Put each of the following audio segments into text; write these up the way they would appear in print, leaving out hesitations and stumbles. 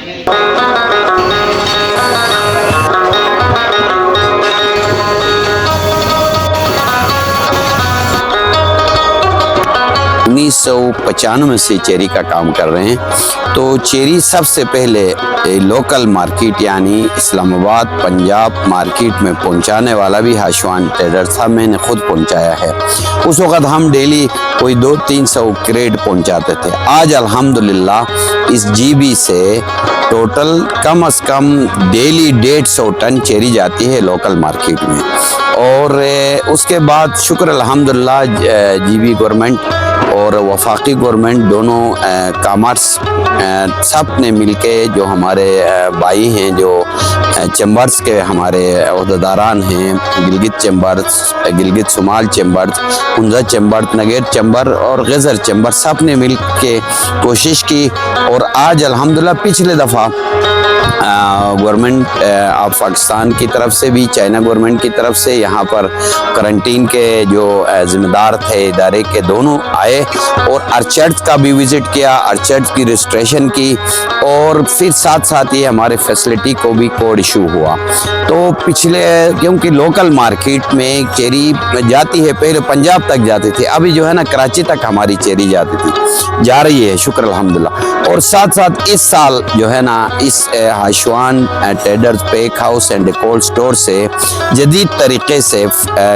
उन्नीस 1995 से चेरी का काम कर रहे हैं। तो चेरी सबसे पहले लोकल मार्केट यानी इस्लामाबाद पंजाब मार्केट में पहुंचाने वाला भी हाशवान ट्रेडर था, मैंने खुद पहुंचाया है। उस वक़्त हम डेली कोई 200-300 क्रेट पहुंचाते थे। आज अल्हम्दुलिल्लाह इस जीबी से टोटल कम से कम डेली 150 टन चेरी जाती है लोकल मार्केट में। और उसके बाद शुक्र अल्हम्दुलिल्लाह जीबी गवर्नमेंट और वफाकी गवर्नमेंट दोनों कामर्स सब ने मिलके, जो हमारे भाई हैं जो चैम्बर्स के हमारे अहदेदारान हैं, गिलगित चैम्बर्स, गिलगित शुमाल chambers, Hunza chamber, Nager chamber और गज़र चैम्बर, सब ने मिल के कोशिश की। और आज अल्हम्दुलिल्लाह पिछले दफ़ा गवर्नमेंट ऑफ पाकिस्तान की तरफ से भी, चाइना गवर्नमेंट की तरफ से यहाँ पर करंटीन के जो ज़िम्मेदार थे इदारे के, दोनों आए और अर्चर्ड्स का भी विज़िट किया, अर्चर्ड्स की रजिस्ट्रेशन की। और फिर साथ साथ ये हमारे फैसिलिटी को भी कोड इशू हुआ। तो पिछले, क्योंकि लोकल मार्केट में चेरी जाती है, पहले पंजाब तक जाती थी, अभी जो है ना कराची तक हमारी चेरी जाती थी, जा रही है शुक्र अल्हम्दुलिल्लाह। और साथ साथ इस साल जो है ना इस Hashwan traders pack house and cold store से जदीद तरीके से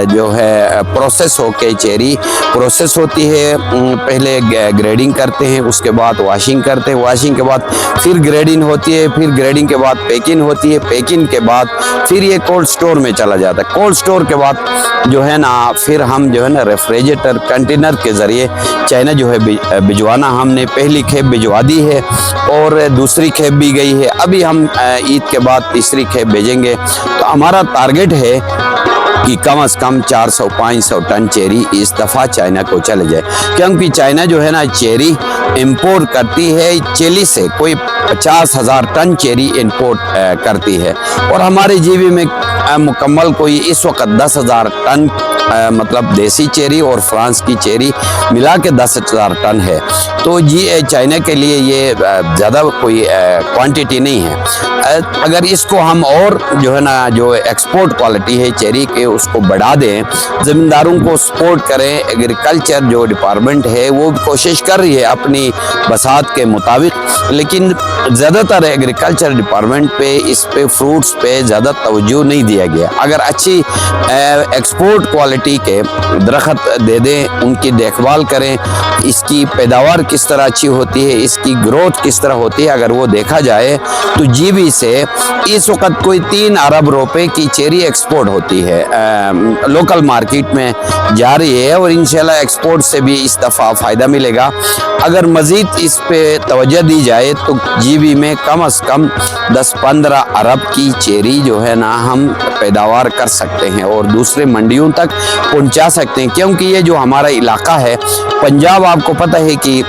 जो है प्रोसेस होके चेरी प्रोसेस होती है। पहले ग्रेडिंग करते हैं, उसके बाद वॉशिंग करते हैं, वॉशिंग के बाद फिर ग्रेडिंग होती है, फिर ग्रेडिंग के बाद पैकिंग होती है, पैकिंग के बाद फिर ये कोल्ड स्टोर में चला जाता है। कोल्ड स्टोर के बाद जो है ना फिर हम जो है ना रेफ्रिजरेटर कंटेनर के ज़रिए चाइना जो है भिजवाना, हमने पहली खेप भिजवा दी है और दूसरी खेप भी गई है। अभी हम ईद के बाद तीसरी खेप भेजेंगे। तो हमारा टारगेट है कि कम से कम 400-500 टन चेरी इस दफ़ा चाइना को चले जाए, क्योंकि चाइना जो है ना चेरी इंपोर्ट करती है चिली से, कोई 50,000 टन चेरी इंपोर्ट करती है। और हमारे जीबी में मुकम्मल कोई इस वक्त 10,000 टन मतलब देसी चेरी और फ्रांस की चेरी मिला के 10,000 टन है। तो चाइना के लिए ये ज़्यादा कोई क्वांटिटी नहीं है। अगर इसको हम और जो है ना जो एक्सपोर्ट क्वालिटी है चेरी के उसको बढ़ा दें, ज़मींदारों को सपोर्ट करें, एग्रीकल्चर जो डिपार्टमेंट है वो कोशिश कर रही है अपनी बसात के मुताबिक, लेकिन ज़्यादातर एग्रीकल्चर डिपार्टमेंट पे इस पे फ्रूट्स पे ज़्यादा तवज्जो नहीं दिया गया। अगर अच्छी एक्सपोर्ट क्वालिटी के दरख्त दे दें, उनकी देखभाल करें, इसकी पैदावार किस तरह अच्छी होती है, इसकी ग्रोथ किस तरह होती है, अगर वो देखा जाए तो जीबी से इस वक्त कोई 3 अरब रुपए की चेरी एक्सपोर्ट होती है, लोकल मार्केट में जा रही है। और इंशाल्लाह एक्सपोर्ट से भी इस दफ़ा फ़ायदा मिलेगा। अगर मज़ीद इस पे तवज्जो दी जाए तो जीबी में कम से कम 10-15 अरब की चेरी जो है ना हम पैदावार कर सकते हैं और दूसरे मंडियों तक पहुंचा सकते हैं। क्योंकि ये जो हमारा इलाका है पंजाब, आपको पता है कि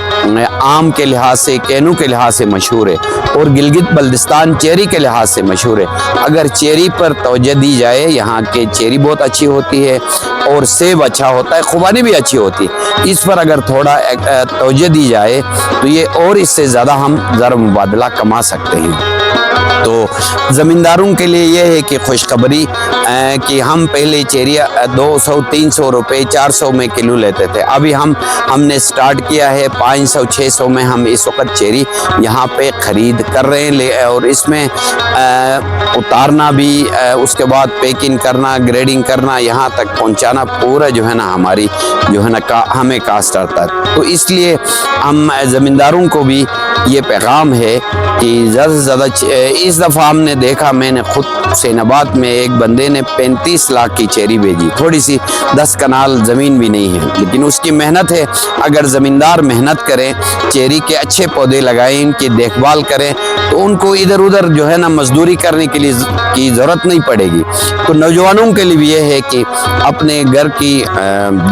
आम के लिहाज से, कैनू के लिहाज से मशहूर है, और गिलगित बल्दिस्तान चेरी के लिहाज से मशहूर है। अगर चेरी पर तवज्जो दी जाए, यहाँ के चेरी बहुत अच्छी होती है और सेब अच्छा होता है, खुबानी भी अच्छी होती है, इस पर अगर थोड़ा तवज्जो दी जाए तो ये और इससे ज़्यादा हम ज़र मुबादला कमा सकते हैं। तो ज़मींदारों के लिए ये है कि खुशखबरी कि हम पहले चेरी 200-300 रुपये 400 में किलो लेते थे, अभी हमने स्टार्ट किया है 500-600 में हम इस वक्त चेरी यहाँ पे ख़रीद कर रहे हैं। और इसमें उतारना भी, उसके बाद पैकिंग करना, ग्रेडिंग करना, यहाँ तक पहुँचाना पूरा जो है ना हमारी जो है ना हमें कास्ट आता है। तो इसलिए हम ज़मींदारों को भी ये पैगाम है कि ज़्यादा से ज़्यादा इस दफ़ा हमने देखा, मैंने खुद हुसैनाबाद में एक बंदे ने 35 लाख की चेरी भेजी, थोड़ी सी 10 कनाल ज़मीन भी नहीं है, लेकिन उसकी मेहनत है। अगर ज़मींदार मेहनत करें, चेरी के अच्छे पौधे लगाएं, इनकी देखभाल करें, तो उनको इधर उधर जो है ना मजदूरी करने के लिए की ज़रूरत नहीं पड़ेगी। तो नौजवानों के लिए भी ये है कि अपने घर की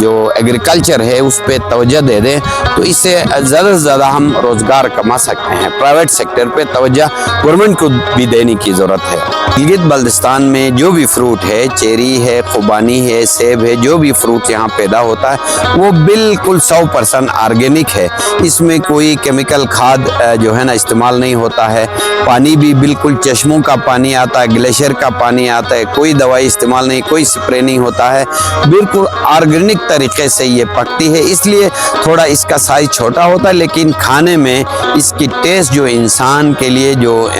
जो एग्रीकल्चर है उस पर तवज्जो दे दें, तो इससे ज़्यादा से ज़्यादा हम रोज़गार कमा सकते हैं। प्राइवेट सेक्टर पे तवज्जो गवर्नमेंट को भी देने की ज़रूरत है। गिलगित बल्तिस्तान में जो भी फ्रूट है, चेरी है, खुबानी है, सेब है, जो भी फ्रूट यहाँ पैदा होता है वो बिल्कुल 100% ऑर्गेनिक है। इसमें कोई केमिकल खाद जो है ना इस्तेमाल नहीं होता है। पानी भी बिल्कुल चश्मों का पानी आता है, ग्लेशियर का पानी आता है, कोई दवाई इस्तेमाल नहीं, कोई स्प्रे नहीं होता है, बिल्कुल ऑर्गेनिक तरीके से ये पकती है। इसलिए थोड़ा इसका साइज छोटा होता है, लेकिन खाने में इसकी टेस्ट जो इंसान के लिए, जो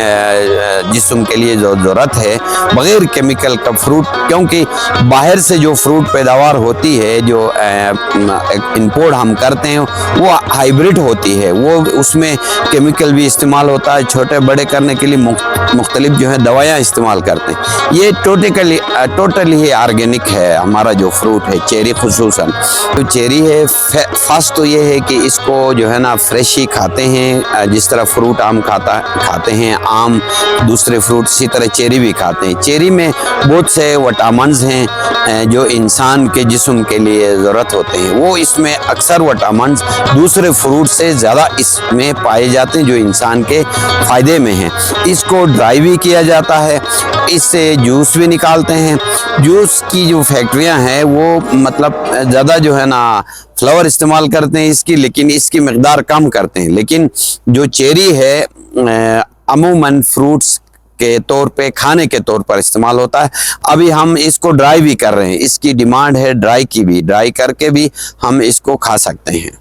जिस्म के लिए जो ज़रूरत है, बग़ैर केमिकल का फ्रूट, क्योंकि बाहर से जो फ्रूट पैदावार होती है, जो इंपोर्ट हम करते हैं, वो हाइब्रिड होती है, वो उसमें केमिकल भी इस्तेमाल होता है, छोटे बड़े करने के लिए मुख्तलिफ जो है दवाइयाँ इस्तेमाल करते हैं। ये टोटली ही ऑर्गेनिक है हमारा जो फ्रूट है, चेरी खुसूसन। तो चेरी है, फर्स्ट तो ये है कि इसको जो है ना फ्रेश ही खाते हैं, जिस तरह फ्रूट आम खाते हैं, आम दूसरे फ्रूट, इसी तरह चेरी भी खाते हैं। चेरी में बहुत से विटामिन्स हैं जो इंसान के जिस्म के लिए ज़रूरत होते हैं, वो इसमें अक्सर विटामिन्स दूसरे फ्रूट से ज़्यादा इसमें पाए जाते हैं, जो इंसान के फ़ायदे में हैं। इसको ड्राई भी किया जाता है, इससे जूस भी निकालते हैं। जूस की जो फैक्ट्रियां हैं वो मतलब ज़्यादा जो है ना फ्लावर इस्तेमाल करते हैं इसकी, लेकिन इसकी मकदार कम करते हैं। लेकिन जो चेरी है अमूमन फ्रूट्स के तौर पे, खाने के तौर पर इस्तेमाल होता है। अभी हम इसको ड्राई भी कर रहे हैं, इसकी डिमांड है ड्राई की भी, ड्राई करके भी हम इसको खा सकते हैं।